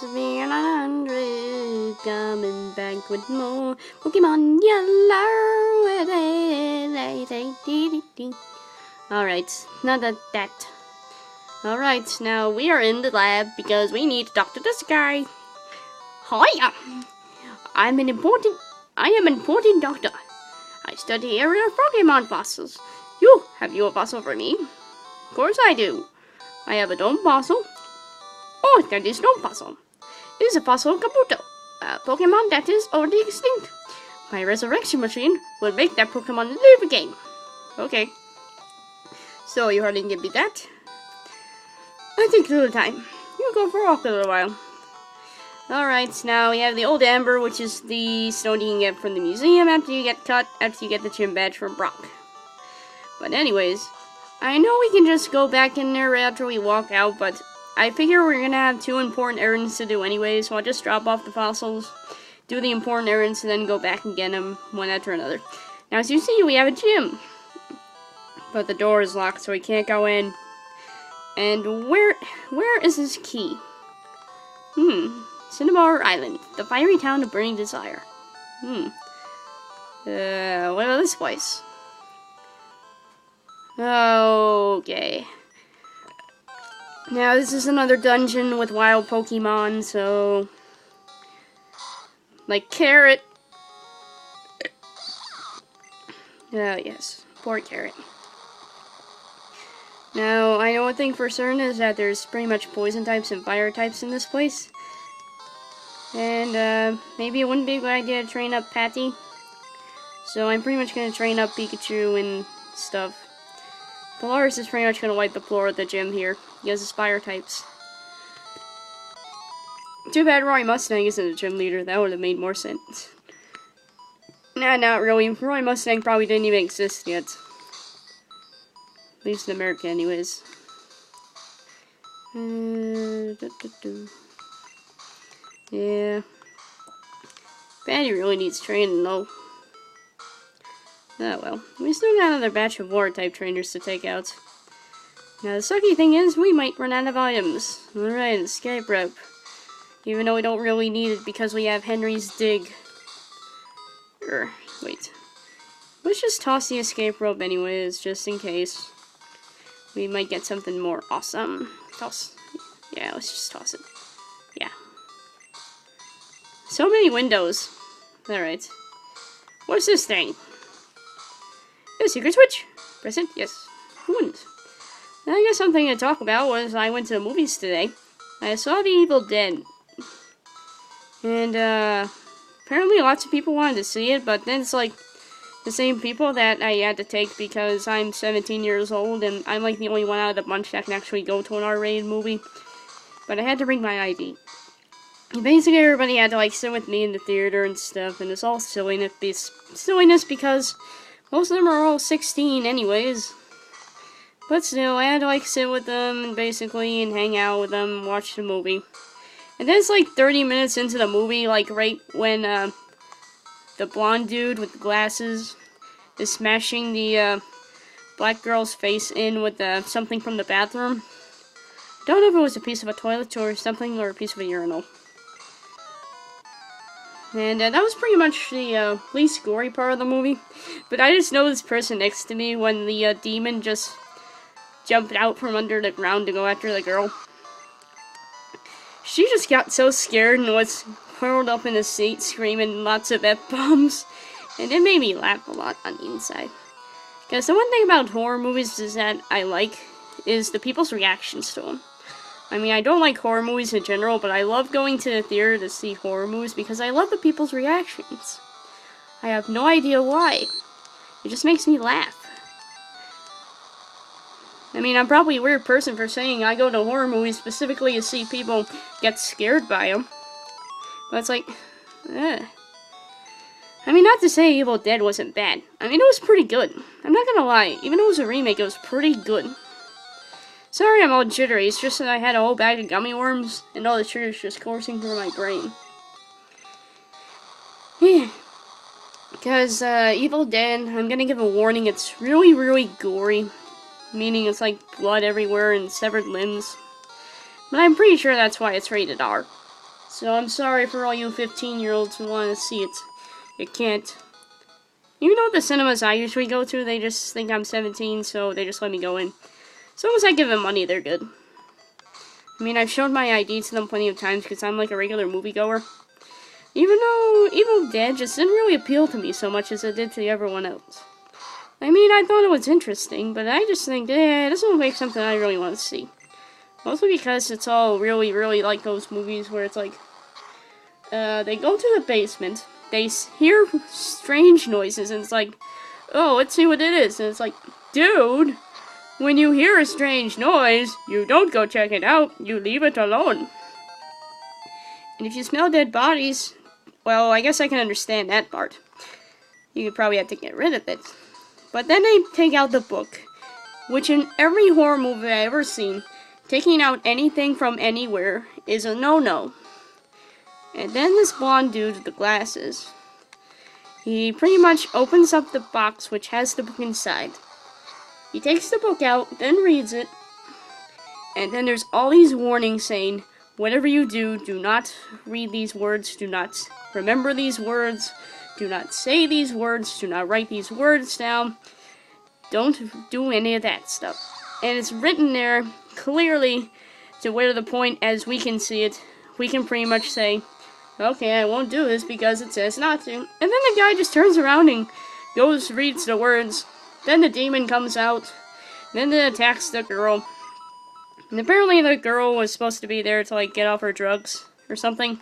It's been 100, coming back with more Pokemon Yellow. Alright, not that. Alright, now we are in the lab because we need to talk to this guy. Hiya! I am an important doctor. I study the area of Pokemon fossils. Have you a fossil for me? Of course I do. I have a dome fossil. Oh, that is no fossil. It is a fossil of Kabuto, a Pokemon that is already extinct. My resurrection machine will make that Pokemon live again. Okay. So you already give me that? I take a little time. You go for a walk a little while. Alright, now we have the old Amber, which is the stone you can get from the museum after you get the gym badge from Brock. But anyways, I know we can just go back in there right after we walk out, but I figure we're gonna have 2 important errands to do anyway, so I'll just drop off the fossils, do the important errands, and then go back and get them one after another. Now, as you see, we have a gym, but the door is locked, so we can't go in. And where is this key? Cinnabar Island, the fiery town of burning desire. What about this place? Okay. Now, this is another dungeon with wild Pokemon, so... like Carrot. Oh, yes. Poor Carrot. Now, I know one thing for certain is that there's pretty much poison types and fire types in this place. And, maybe it wouldn't be a good idea to train up Patty. So I'm pretty much going to train up Pikachu and stuff. Polaris is pretty much going to wipe the floor at the gym here. He has his fire types. Too bad Roy Mustang isn't a gym leader. That would have made more sense. Nah, not really. Roy Mustang probably didn't even exist yet. At least in America, anyways. Yeah. Patty really needs training, though. Oh well. We still got another batch of water-type trainers to take out. Now, the sucky thing is, we might run out of items. Alright, escape rope. Even though we don't really need it because we have Henry's dig. Wait. Let's just toss the escape rope anyways, just in case. We might get something more awesome. Toss. Yeah, let's just toss it. Yeah. So many windows. Alright. What's this thing? A secret switch. Press it. Yes. Who wouldn't? I guess something to talk about was I went to the movies today. I saw The Evil Dead. And, apparently lots of people wanted to see it, but then it's like the same people that I had to take because I'm 17 years old and I'm like the only one out of the bunch that can actually go to an R-rated movie. But I had to bring my ID. And basically everybody had to like sit with me in the theater and stuff, and it's all silliness because most of them are all 16 anyways. But still, I had to like sit with them and basically hang out with them and watch the movie. And then it's like 30 minutes into the movie, like right when the blonde dude with the glasses is smashing the black girl's face in with something from the bathroom. Don't know if it was a piece of a toilet or something, or a piece of a urinal. And that was pretty much the least gory part of the movie. But I just know this person next to me when the demon just jumped out from under the ground to go after the girl. She just got so scared and was curled up in a seat screaming lots of F-bombs. And it made me laugh a lot on the inside. Because the one thing about horror movies is that I like is the people's reactions to them. I mean, I don't like horror movies in general, but I love going to the theater to see horror movies because I love the people's reactions. I have no idea why. It just makes me laugh. I mean, I'm probably a weird person for saying I go to horror movies specifically to see people get scared by them. But it's like, I mean, not to say Evil Dead wasn't bad. I mean, it was pretty good. I'm not gonna lie, even though it was a remake, it was pretty good. Sorry I'm all jittery, it's just that I had a whole bag of gummy worms, and all the sugars just coursing through my brain. Yeah. Because, Evil Dead, I'm gonna give a warning, it's really, really gory. Meaning it's like blood everywhere and severed limbs. But I'm pretty sure that's why it's rated R. So I'm sorry for all you 15-year-olds who want to see it. You can't. Even though the cinemas I usually go to, they just think I'm 17, so they just let me go in. As long as I give them money, they're good. I mean, I've showed my ID to them plenty of times because I'm like a regular moviegoer. Even though Evil Dead just didn't really appeal to me so much as it did to everyone else. I mean, I thought it was interesting, but I just think, it doesn't look like something I really want to see. Mostly because it's all really, really like those movies where it's like, they go to the basement, they hear strange noises, and it's like, oh, let's see what it is. And it's like, dude, when you hear a strange noise, you don't go check it out, you leave it alone. And if you smell dead bodies, well, I guess I can understand that part. You could probably have to get rid of it. But then they take out the book, which in every horror movie I've ever seen, taking out anything from anywhere is a no-no. And then this blonde dude with the glasses, he pretty much opens up the box which has the book inside. He takes the book out, then reads it, and then there's all these warnings saying, whatever you do, do not read these words, do not remember these words, do not say these words, do not write these words down, don't do any of that stuff. And it's written there clearly to where the point, as we can see it, we can pretty much say, okay, I won't do this because it says not to. And then the guy just turns around and goes, reads the words. Then the demon comes out. Then it attacks the girl. And apparently the girl was supposed to be there to, like, get off her drugs or something.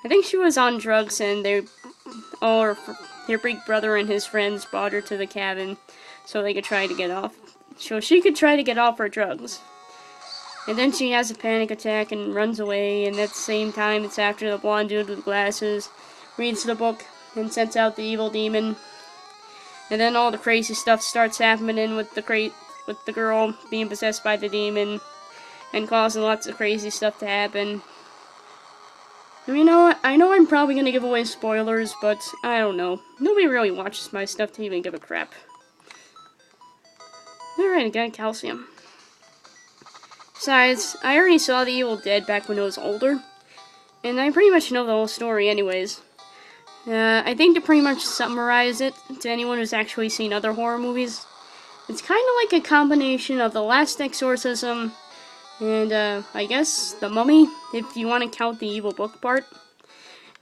I think she was on drugs and her big brother and his friends brought her to the cabin so they could try to get off. So she could try to get off her drugs. And then she has a panic attack and runs away, and at the same time, it's after the blonde dude with glasses reads the book and sends out the evil demon. And then all the crazy stuff starts happening with the girl being possessed by the demon and causing lots of crazy stuff to happen. I mean, I know I'm probably going to give away spoilers, but I don't know. Nobody really watches my stuff to even give a crap. Alright, I got calcium. Besides, I already saw The Evil Dead back when I was older, and I pretty much know the whole story anyways. I think to pretty much summarize it to anyone who's actually seen other horror movies, it's kind of like a combination of The Last Exorcism and, I guess, The Mummy, if you want to count the evil book part.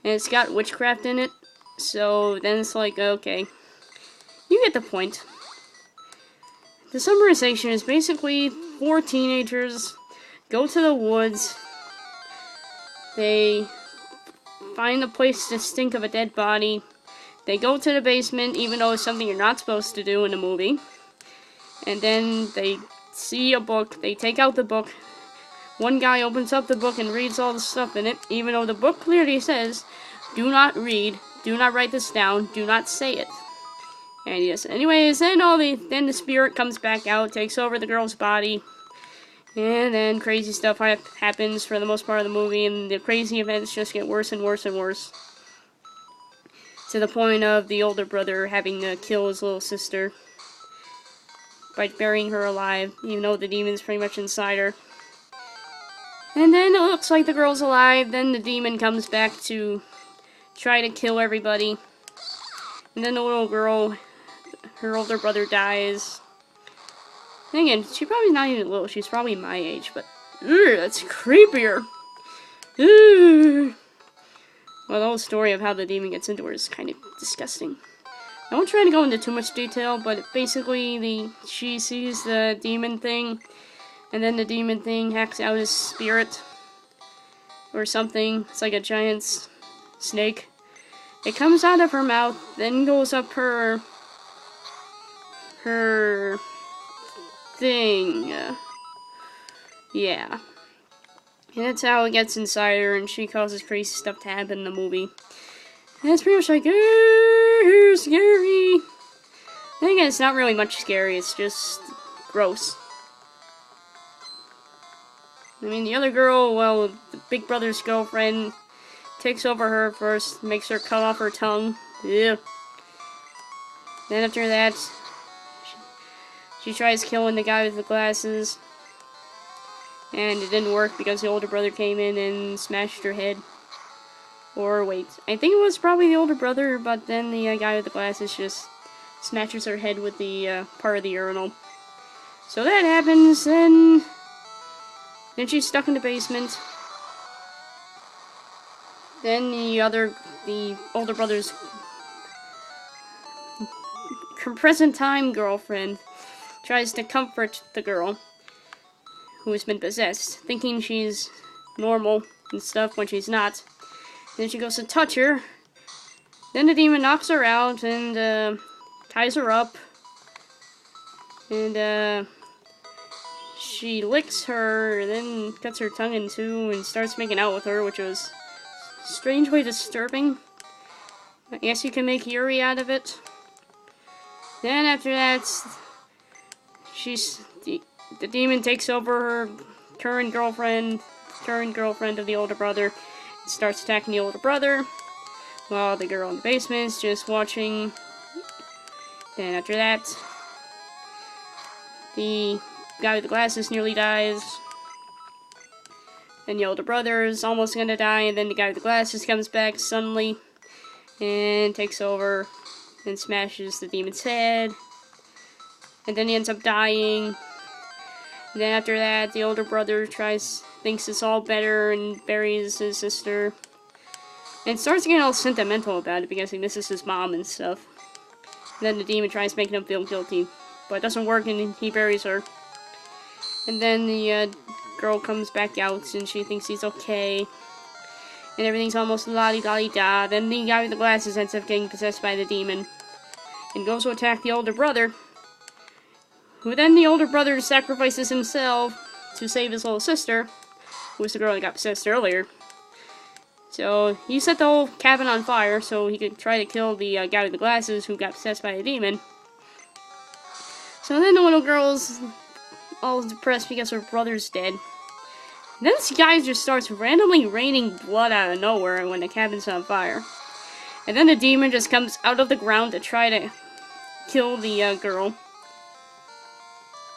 And it's got witchcraft in it, so then it's like, okay, you get the point. The summarization is basically 4 teenagers go to the woods. They find a place to stink of a dead body. They go to the basement, even though it's something you're not supposed to do in a movie. And then they see a book. They take out the book. One guy opens up the book and reads all the stuff in it, even though the book clearly says, do not read, do not write this down, do not say it. And yes, anyways, then the spirit comes back out, takes over the girl's body, and then crazy stuff happens for the most part of the movie, and the crazy events just get worse and worse and worse. To the point of the older brother having to kill his little sister by burying her alive, even though the demon's pretty much inside her. And then it looks like the girl's alive, then the demon comes back to try to kill everybody. And then the little girl, her older brother dies. And again, she's probably not even little, she's probably my age, but that's creepier. Well, the whole story of how the demon gets into her is kind of disgusting. I won't try to go into too much detail, but basically she sees the demon thing, and then the demon thing hacks out his spirit or something. It's like a giant snake. It comes out of her mouth, then goes up her thing. Yeah. And that's how it gets inside her, and she causes crazy stuff to happen in the movie. And it's pretty much like, scary. Then again, it's not really much scary, it's just gross. I mean, the other girl, well, the big brother's girlfriend takes over her first, makes her cut off her tongue. Yeah. Then after that, she tries killing the guy with the glasses. And it didn't work because the older brother came in and smashed her head. Or wait, I think it was probably the older brother, but then the guy with the glasses just smashes her head with the part of the urinal. So that happens, then she's stuck in the basement. Then the older brother's present time girlfriend tries to comfort the girl who has been possessed, thinking she's normal and stuff when she's not. Then she goes to touch her. Then the demon knocks her out and ties her up. And she licks her, then cuts her tongue in two and starts making out with her, which was strangely disturbing. I guess you can make Yuri out of it. Then after that, the demon takes over her current girlfriend of the older brother, and starts attacking the older brother, while the girl in the basement is just watching. Then after that, the guy with the glasses nearly dies. Then the older brother is almost gonna die, and then the guy with the glasses comes back suddenly and takes over and smashes the demon's head. And then he ends up dying. And then after that, the older brother thinks it's all better and buries his sister. And starts getting all sentimental about it because he misses his mom and stuff. And then the demon tries making him feel guilty, but it doesn't work and he buries her. And then the girl comes back out and she thinks he's okay. And everything's almost la-di-da-di-da. Then the guy with the glasses ends up getting possessed by the demon and goes to attack the older brother, who then the older brother sacrifices himself to save his little sister, who was the girl that got possessed earlier. So he set the whole cabin on fire so he could try to kill the guy with the glasses who got possessed by the demon. So then the little girl's all depressed because her brother's dead. And then this guy just starts randomly raining blood out of nowhere when the cabin's on fire. And then the demon just comes out of the ground to try to kill the girl.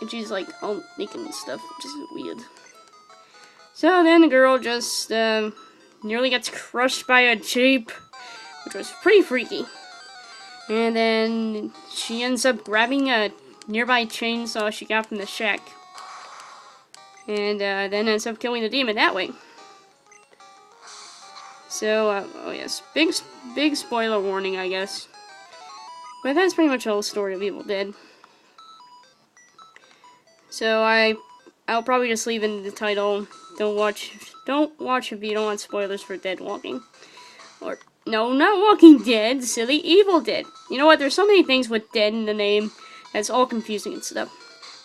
And she's like all naked and stuff, which is weird. So then the girl just nearly gets crushed by a jeep, which was pretty freaky. And then she ends up grabbing a nearby chainsaw she got from the shack. And then ends up killing the demon that way. So, oh yes, big spoiler warning, I guess. But that's pretty much the whole story of Evil Dead. So I'll probably just leave in the title. Don't watch if you don't want spoilers for Dead Walking. Or no, not Walking Dead, silly, Evil Dead. You know what? There's so many things with dead in the name that's all confusing and stuff.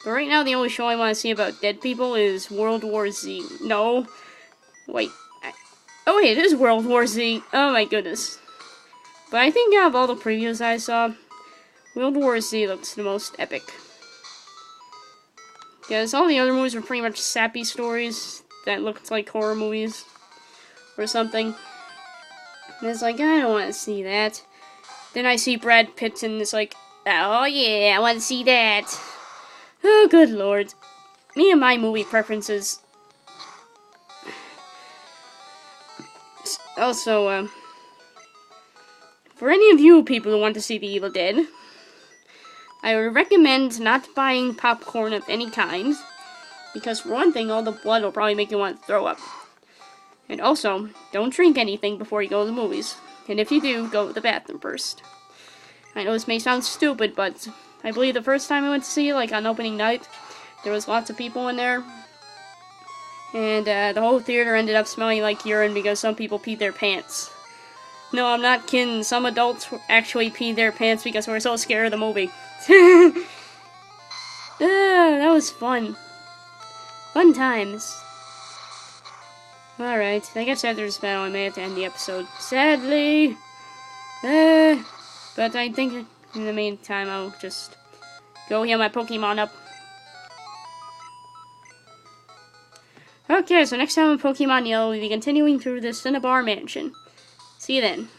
But right now, the only show I want to see about dead people is World War Z. No, wait. Oh wait, it is World War Z. Oh my goodness. But I think out of all the previews I saw, World War Z looks the most epic. Because all the other movies were pretty much sappy stories that looked like horror movies or something. And it's like, I don't want to see that. Then I see Brad Pitt and it's like, oh yeah, I want to see that. Oh, good lord. Me and my movie preferences. Also, for any of you people who want to see The Evil Dead, I would recommend not buying popcorn of any kind, because for one thing, all the blood will probably make you want to throw up. And also, don't drink anything before you go to the movies. And if you do, go to the bathroom first. I know this may sound stupid, but I believe the first time I went to see it, like on opening night, there was lots of people in there. And the whole theater ended up smelling like urine because some people peed their pants. No, I'm not kidding. Some adults actually peed their pants because we were so scared of the movie. That was fun. Fun times. Alright, I guess after this battle I may have to end the episode. Sadly. But I think in the meantime I'll just go heal my Pokemon up. Okay, so next time on Pokemon Yellow, we'll be continuing through the Cinnabar Mansion. See you then.